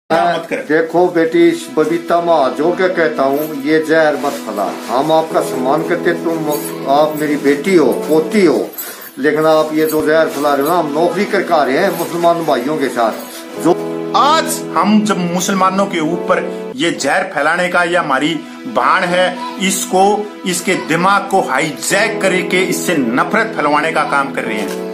मत कर। देखो बेटी बबीता माँ, जो क्या कहता हूँ, ये जहर मत फैला। हम आपका सम्मान करते, आप मेरी बेटी हो, पोती हो, लेकिन आप ये जो जहर फैला रहे हो ना, हम नौकरी करके आ रहे हैं मुसलमान भाइयों के साथ। जो आज हम जब मुसलमानों के ऊपर ये जहर फैलाने का या हमारी बाण है, इसको इसके दिमाग को हाईजैक करके इससे नफरत फैलाने का काम कर रहे हैं।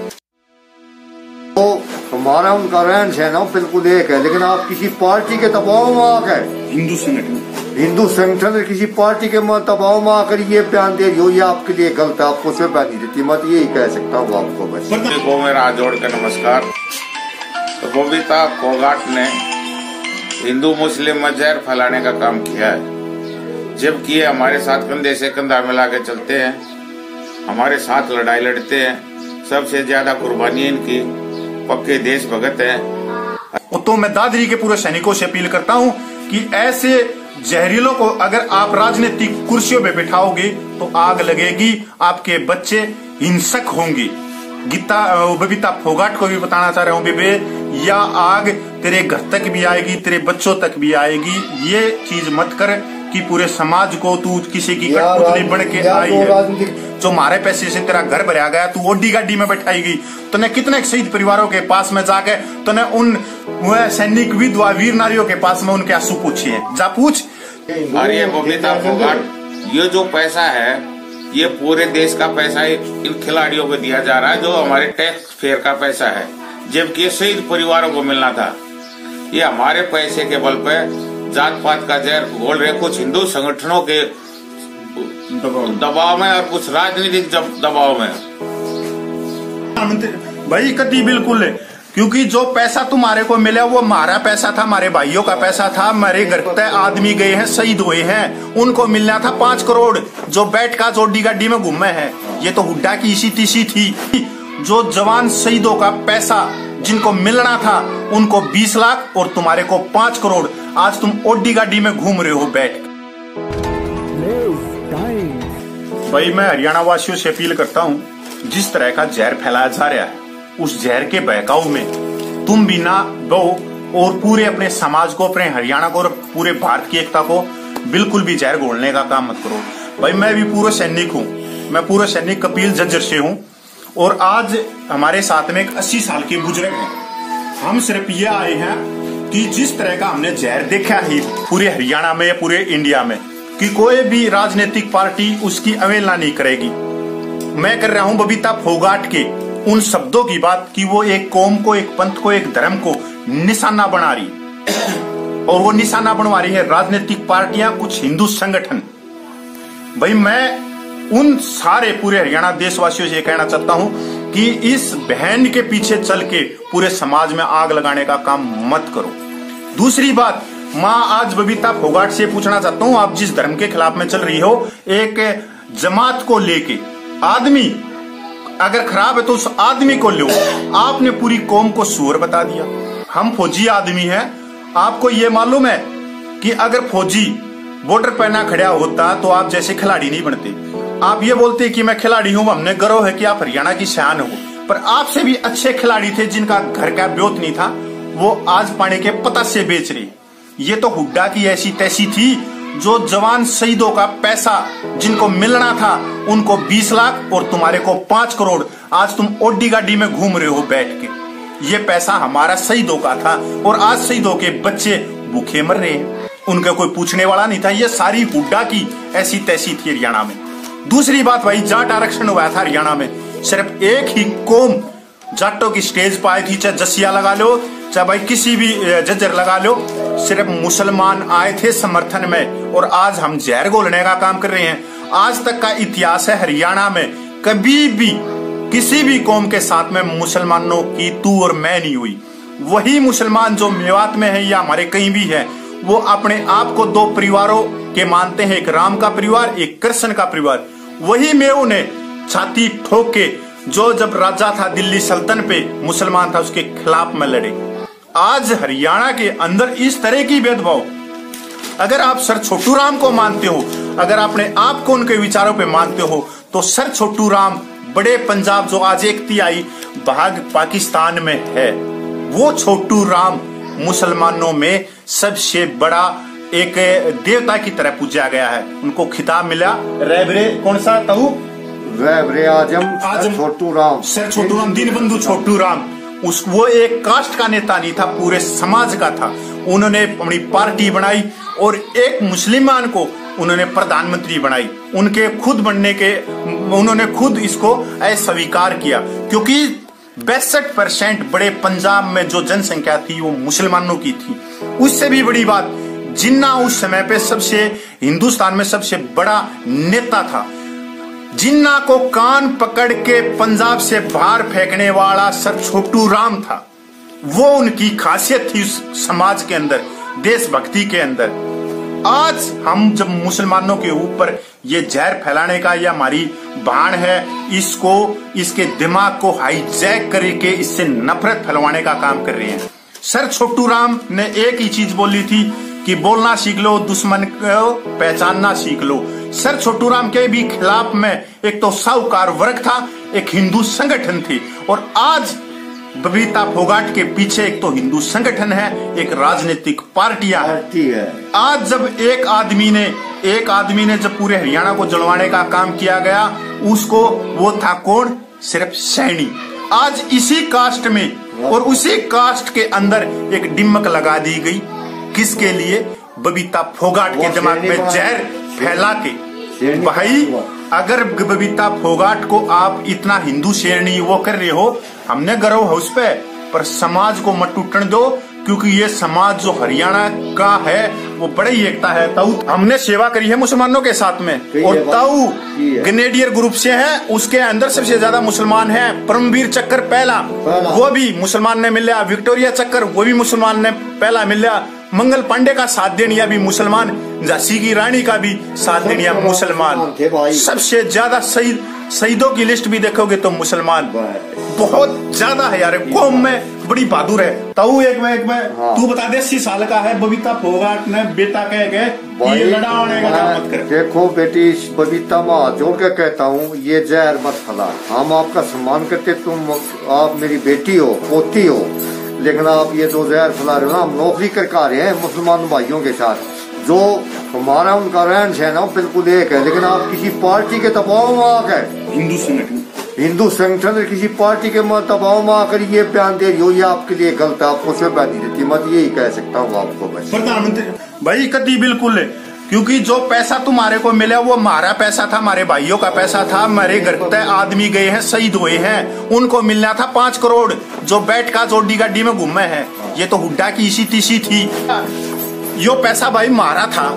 तो हमारा उनका रहन सहन बिल्कुल एक है, लेकिन आप किसी पार्टी के दबाव में आकर हिंदू संगठन किसी पार्टी के दबाव में आकर ये बयान दे रही हो, ये आपके लिए गलत है। आपको सिर्फ बयान नहीं देती, मैं तो यही कह सकता हूँ आपको बस। देखो मेरा हाथ जोड़ कर नमस्कार। तो बबीता फोगाट ने हिंदू मुस्लिम में जहर फैलाने का काम किया है, जबकि ये हमारे साथ कंधे से कंधा मिला के चलते हैं, हमारे साथ लड़ाई लड़ते हैं, सबसे ज्यादा कुर्बानी इनकी, पक्के देश भगत हैं। तो मैं दादरी के पूरे सैनिकों से अपील करता हूं कि ऐसे जहरीलों को अगर आप राजनीतिक कुर्सियों पे बिठाओगे तो आग लगेगी, आपके बच्चे हिंसक होंगे। बबीता फोगाट को भी बताना चाह रहा हूँ, बेबे, या आग तेरे घर तक भी आएगी, तेरे बच्चों तक भी आएगी। ये चीज मत कर कि पूरे समाज को तू किसी की कठपुतली बन के आई है। जो मारे पैसे से तेरा घर भरा गया, तू ओडी गाड़ी में बैठाएगी। तूने कितने शहीद परिवारों के पास में जाके तूने उन सैनिक विधवा वीर नारियों के पास में उनके आंसू पूछे हैं, जा पूछ। अरे बबीता फोगाट, ये जो पैसा है ये पूरे देश का पैसा इन खिलाड़ियों को दिया जा रहा है, जो हमारे टैक्स फेयर का पैसा है, जबकि ये शहीद परिवारों को मिलना था। ये हमारे पैसे के बल पे जात पात का जहर घोल रहे कुछ हिंदू संगठनों के दबाव में और कुछ राजनीतिक दबाव में। भाई कति बिल्कुल है, क्योंकि जो पैसा तुम्हारे को मिला वो हमारा पैसा था, हमारे भाइयों का पैसा था। हमारे घर तक आदमी गए हैं, शहीद हुए हैं, उनको मिलना था 5 करोड़। जो बैठ का जोडी गाड़ी में घूमे हैं, ये तो हुड्डा की इसी तीसी थी। जो जवान शहीदों का पैसा जिनको मिलना था उनको 20 लाख और तुम्हारे को 5 करोड़। आज तुम ओडी गाड़ी में घूम रहे हो बैठ। भाई मैं हरियाणा वासियों से अपील करता हूँ, जिस तरह का जहर फैलाया जा रहा है, उस जहर के बहकाव में तुम भी ना बहो और पूरे अपने समाज को, अपने हरियाणा को और पूरे भारत की एकता को बिल्कुल भी जहर घोलने का काम मत करो। भाई मैं भी पूरा सैनिक हूँ, मैं पूरा सैनिक कपिल जज्जर से हूँ, और आज हमारे साथ में एक 80 साल के बुजुर्ग हैं। हम सिर्फ ये आए हैं कि जिस तरह का हमने जहर देखा है पूरे हरियाणा में या पूरे इंडिया में, कि कोई भी राजनीतिक पार्टी उसकी अवहेलना नहीं करेगी। मैं कर रहा हूँ बबीता फोगाट के उन शब्दों की बात कि वो एक कौम को, एक पंथ को, एक धर्म को निशाना बना रही, और वो निशाना बनवा रही है राजनीतिक पार्टियां, कुछ हिंदू संगठन। भाई मैं उन सारे पूरे हरियाणा देशवासियों से कहना चाहता हूं कि इस बहन के पीछे चल के पूरे समाज में आग लगाने का काम मत करो। दूसरी बात, माँ आज बबीता फोगाट से पूछना चाहता हूं, आप जिस धर्म के खिलाफ में चल रही हो, एक जमात को लेके, आदमी अगर खराब है तो उस आदमी को लो। आपने पूरी कौम को सूअर बता दिया। हम फौजी आदमी हैं, आपको ये मालूम है कि अगर फौजी बॉर्डर पर ना खड़ा होता तो आप जैसे खिलाड़ी नहीं बनते। आप ये बोलते कि मैं खिलाड़ी हूं, हमने गर्व है कि आप हरियाणा की शान हो, पर आपसे भी अच्छे खिलाड़ी थे जिनका घर का ब्योत नहीं था, वो आज पानी के पता से बेच रहे। ये तो हुड्डा की ऐसी तैसी थी, जो जवान शहीदों का पैसा जिनको मिलना था उनको 20 लाख और तुम्हारे को 5 करोड़। आज तुम ओडी गाड़ी में घूम रहे हो बैठ के। ये पैसा हमारा शहीदों का था, और आज शहीदों के बच्चे भूखे मर रहे हैं, उनका कोई पूछने वाला नहीं था। ये सारी हुड्डा की ऐसी तैसी थी हरियाणा में। दूसरी बात, भाई जाट आरक्षण हुआ था हरियाणा में, सिर्फ एक ही कौम जाटों की स्टेज पर आई थी, चाहे जसिया लगा लो, चाहे भाई किसी भी जज्जर लगा लो, सिर्फ मुसलमान आए थे समर्थन में, और आज हम जहर घोलने का काम कर रहे हैं। आज तक का इतिहास है हरियाणा में, कभी भी किसी भी कौम के साथ में मुसलमानों की तू और मैं नहीं हुई। वही मुसलमान जो मेवात में है या हमारे कहीं भी है, वो अपने आप को 2 परिवारों के मानते हैं, एक राम का परिवार, एक कृष्ण का परिवार। वही मेव ने छाती ठोक के, जो जब राजा था दिल्ली सल्तन पे, मुसलमान था, उसके खिलाफ में लड़े। आज हरियाणा के अंदर इस तरह की भेदभाव, अगर आप सर छोटू राम को मानते हो, अगर अपने आप को उनके विचारों पे मानते हो, तो सर छोटू राम बड़े पंजाब जो आज एक तिहाई भाग पाकिस्तान में है, वो छोटू राम मुसलमानों में सबसे बड़ा एक देवता की तरह पूजा गया है। उनको खिताब मिला रहबरे कौन सा ताऊ रहबरे आजम छोटू राम, सर छोटू राम, दीनबंधु छोटू राम। वो एक कास्ट का नेता नहीं था, पूरे समाज का था। उन्होंने अपनी पार्टी बनाई और एक मुसलमान को उन्होंने प्रधानमंत्री बनाई। उनके खुद बनने के उन्होंने खुद इसको अस्वीकार किया, क्योंकि 62% बड़े पंजाब में जो जनसंख्या थी वो मुसलमानों की थी। उससे भी बड़ी बात, जिन्ना उस समय पे सबसे हिंदुस्तान में सबसे बड़ा नेता था। जिन्ना को कान पकड़ के पंजाब से बाहर फेंकने वाला सर छोटू राम था। वो उनकी खासियत थी उस समाज के अंदर, देशभक्ति के अंदर। आज हम जब मुसलमानों के ऊपर ये जहर फैलाने का ये हमारी बाण है, इसको इसके दिमाग को हाईजैक करके इससे नफरत फैलाने का काम कर रहे हैं। सर छोटू राम ने एक ही चीज बोली थी कि बोलना सीख लो, दुश्मन को पहचानना सीख लो। सर छोटू राम के भी खिलाफ में एक तो साहूकार वर्ग था, एक हिंदू संगठन थी, और आज बबीता फोगाट के पीछे एक तो हिंदू संगठन है, एक राजनीतिक पार्टियां है। आज जब एक आदमी ने जब पूरे हरियाणा को जलवाने का काम किया गया, उसको वो था कौन? सिर्फ सैनी। आज इसी कास्ट में और उसी कास्ट के अंदर एक डिमक लगा दी गई। किसके लिए? बबीता फोगाट के दिमाग में जहर फैला के। भाई अगर बबीता फोगाट को आप इतना हिंदू शेरनी वो कर रहे हो, हमने गर्व है उस पर समाज को मत टूटने दो, क्योंकि ये समाज जो हरियाणा का है वो बड़ी एकता है। ताऊ हमने सेवा करी है मुसलमानों के साथ में, और ताऊ ग्रेनेडियर ग्रुप से है, उसके अंदर सबसे ज्यादा मुसलमान है। परमवीर चक्कर पहला वो भी मुसलमान ने मिला, विक्टोरिया चक्कर वो भी मुसलमान ने पहला मिला, मंगल पांडे का साथ देनिया भी मुसलमान, झांसी की रानी का भी साथ देनिया मुसलमान। सबसे ज्यादा शहीदों की लिस्ट भी देखोगे तो मुसलमान बहुत ज्यादा है यार, कौम में बड़ी बहादुर है। ताऊ एक में तू बता दे, 80 साल का है, बबीता फोगाट ने बेटा कह गए ये लड़ा होने का काम मत कर। देखो बेटी, बबीता माँ जोड़ के कहता हूँ, ये जहर मत फैला। हम आपका सम्मान करते, तुम आप मेरी बेटी हो, पोती हो, लेकिन आप ये जो जहर फैला रहे हो ना, हम नौकरी करके आ रहे हैं मुसलमान भाइयों के साथ। जो हमारा उनका रहन सहन है बिल्कुल एक है, लेकिन आप किसी पार्टी के दबाव में आकर हिंदू संगठन किसी पार्टी के दबाव में आकर ये बयान दे रही हो, ये आपके लिए गलत है। आपको से बयान नहीं देती, मैं यही कह सकता हूँ आपको। प्रधानमंत्री भाई कति बिल्कुल है, क्योंकि जो पैसा तुम्हारे को मिला वो हमारा पैसा था, हमारे भाइयों का पैसा था। हमारे घर तय आदमी गए हैं, शहीद हुए हैं, उनको मिलना था 5 करोड़, जो बैठ का जोड़ी गाड़ी में घूमे हैं। ये तो हुड्डा की इसी तीसी थी। यो पैसा भाई मारा था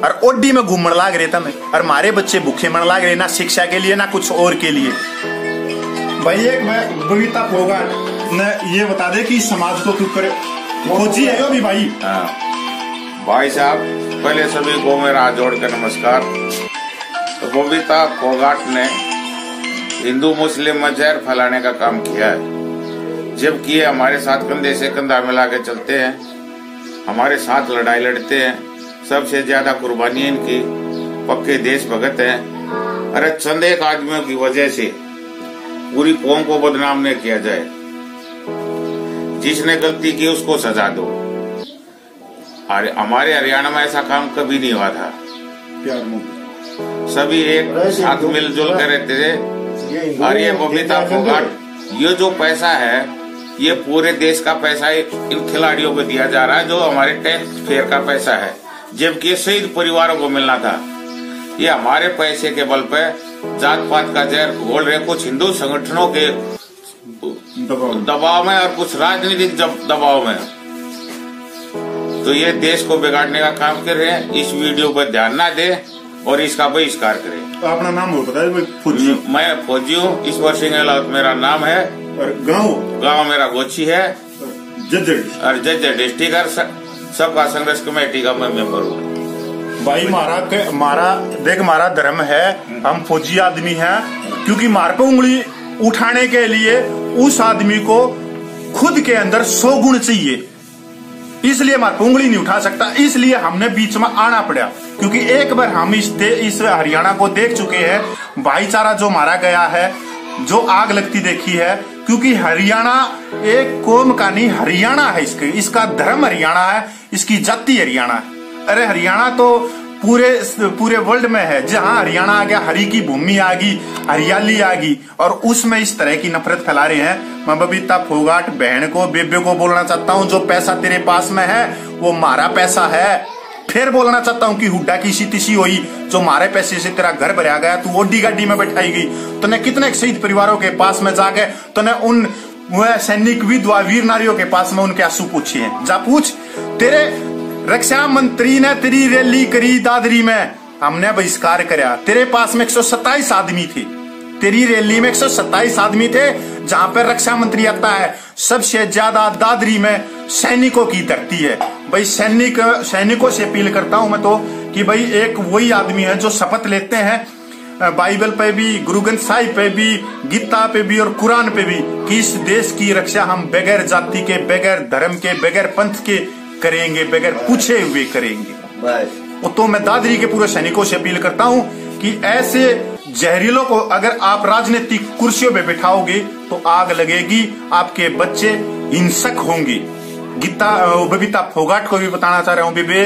और ओडी में घूमने लाग रहे थे, और हमारे बच्चे भूखे मरने लाग रहे, ना शिक्षा के लिए ना कुछ और के लिए। भाई एक मैं बबीता फोगाट ने ये बता दे कि समाज को क्यों करे खोजी है यो भी भाई। भाई साहब, पहले सभी को मेरा हाथ जोड़कर नमस्कार। तो बबीता फोगाट ने हिंदू मुस्लिम में जहर फैलाने का काम किया है, जबकि ये हमारे साथ कंधे से कंधा मिला के चलते हैं, हमारे साथ लड़ाई लड़ते हैं। सबसे ज्यादा कुर्बानी इनकी, पक्के देशभक्त हैं। अरे चंद एक आदमियों की वजह से पूरी कौम को बदनाम न किया जाए। जिसने गलती की उसको सजा दो। अरे हमारे हरियाणा में ऐसा काम कभी नहीं हुआ था। सभी एक साथ मिलजुल कर रहते थे। और ये बबीता फोगाट, ये जो पैसा है ये पूरे देश का पैसा इन खिलाड़ियों को दिया जा रहा है, जो हमारे टैक्स फेयर का पैसा है, जबकि शहीद परिवारों को मिलना था। ये हमारे पैसे के बल पे जात पात का जहर घोल रहे, कुछ हिंदू संगठनों के दबाव में और कुछ राजनीतिक दबाव में। तो ये देश को बिगाड़ने का काम कर रहे हैं। इस वीडियो पर ध्यान ना दे और इसका बहिष्कार करें। तो अपना नाम हो बताए? मैं फौजी हूँ, ईश्वर सिंह गहलोत मेरा नाम है, और गांव मेरा गोची है, और जज्जर डिस्ट्रिक्ट और सबका संघर्ष कमेटी का मैं मेंबर हूँ। भाई हमारा धर्म है, हम फौजी आदमी हैं, क्योंकि मार पे उंगली उठाने के लिए उस आदमी को खुद के अंदर 100 गुण चाहिए, इसलिए मार पे उंगली नहीं उठा सकता। इसलिए हमने बीच में आना पड़ा, क्योंकि एक बार हम इस हरियाणा को देख चुके हैं। भाईचारा जो मारा गया है, जो आग लगती देखी है, क्योंकि हरियाणा एक कौम का नहीं, हरियाणा है इसका धर्म हरियाणा है, इसकी जाति हरियाणा है। अरे हरियाणा तो पूरे वर्ल्ड में है। जहां हरियाणा आ गया, हरी की भूमि आ गई, हरियाली आ गई, और उसमें इस तरह की नफरत फैला रहे हैं। मैं बबीता फोगाट बहन को, बेबे को बोलना चाहता हूं, जो पैसा तेरे पास में है वो हमारा पैसा है। फिर बोलना चाहता हूं कि हुड्डा की सी हुई, जो हमारे पैसे से तेरा घर भरा गया, तू ओडी गाड़ी में बैठाई गई। तूने कितने शहीद परिवारों के पास में जाके तूने उन सैनिक विधवा वीर नारियों के पास में उनके आंसू पूछे हैं? जा पूछ। तेरे रक्षा मंत्री ने तेरी रैली करी दादरी में, हमने बहिष्कार कराया। तेरे पास में 127 आदमी थे, तेरी रैली में 127 आदमी थे। जहां पर रक्षा मंत्री आता है, सबसे ज्यादा दादरी में सैनिकों की धरती है। भाई सैनिकों से अपील करता हूं मैं तो कि भाई एक वही आदमी है जो शपथ लेते हैं बाइबल पे भी, गुरु ग्रंथ साहिब पे भी, गीता पे भी और कुरान पे भी, कि इस देश की रक्षा हम बगैर जाति के, बगैर धर्म के, बगैर पंथ के करेंगे, बगैर पूछे हुए करेंगे। तो मैं दादरी के पूरे सैनिकों से अपील करता हूं कि ऐसे जहरीलों को अगर आप राजनीतिक कुर्सियों पे बिठाओगे तो आग लगेगी, आपके बच्चे हिंसक होंगे। बबीता फोगाट को भी बताना चाह रहा हूँ, बेबे,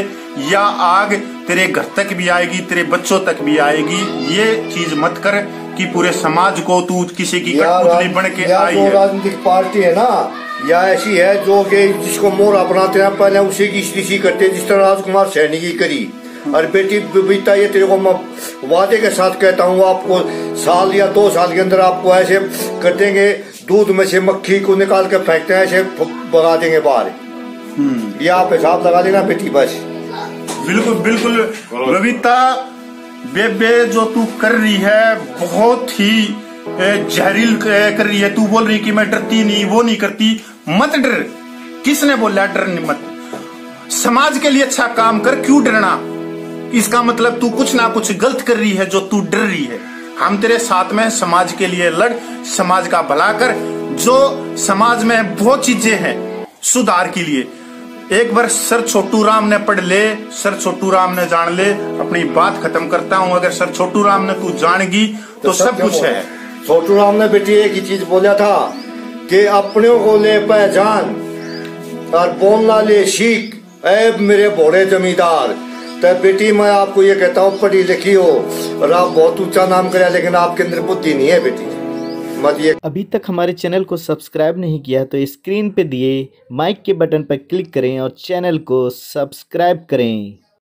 या आग तेरे घर तक भी आएगी, तेरे बच्चों तक भी आएगी। ये चीज मत कर कि पूरे समाज को तू किसी की कठपुतली बन के आई है। राजनीतिक पार्टी है ना, या ऐसी है जो कि जिसको मोहरा बनाते हैं, पहले उसी की स्थिति करते हैं, जिस तरह राजकुमार सैनी की करी। और बेटी बबीता, ये तेरे को मैं वादे के साथ कहता हूँ, आपको साल या 2 साल के अंदर आपको ऐसे कर देंगे, दूध में से मक्खी को निकाल के फेंकते हैं, ऐसे भगा देंगे बाहर। ये आप हिसाब लगा लेना बेटी, बस। बिल्कुल बिल्कुल बबीता, बेबे जो तू कर रही है बहुत ही जहरील कर रही है। तू बोल रही कि मैं डरती नहीं, वो नहीं करती। मत डर, किसने बोला डर मत? समाज के लिए अच्छा काम कर, क्यों डरना? इसका मतलब तू कुछ ना कुछ गलत कर रही है जो तू डर रही है। हम तेरे साथ में, समाज के लिए लड़, समाज का भला कर। जो समाज में बहुत चीजें हैं सुधार के लिए, एक बार सर छोटू राम ने पढ़ ले, सर छोटू राम ने जान ले। अपनी बात खत्म करता हूँ, अगर सर छोटू राम ने तू जानेगी तो सब कुछ है। छोटू राम ने बेटी एक ही चीज बोला था कि अपनों को ले पहचान और बोलना ले सीख, ऐ मेरे भोरे जमींदार। तो बेटी मैं आपको ये कहता हूँ, पढ़ी लिखी हो और आप बहुत ऊंचा नाम करे, लेकिन आपके अंदर बुद्धि नहीं है बेटी। मत ये अभी तक हमारे चैनल को सब्सक्राइब नहीं किया तो स्क्रीन पे दिए माइक के बटन पर क्लिक करें और चैनल को सब्सक्राइब करें।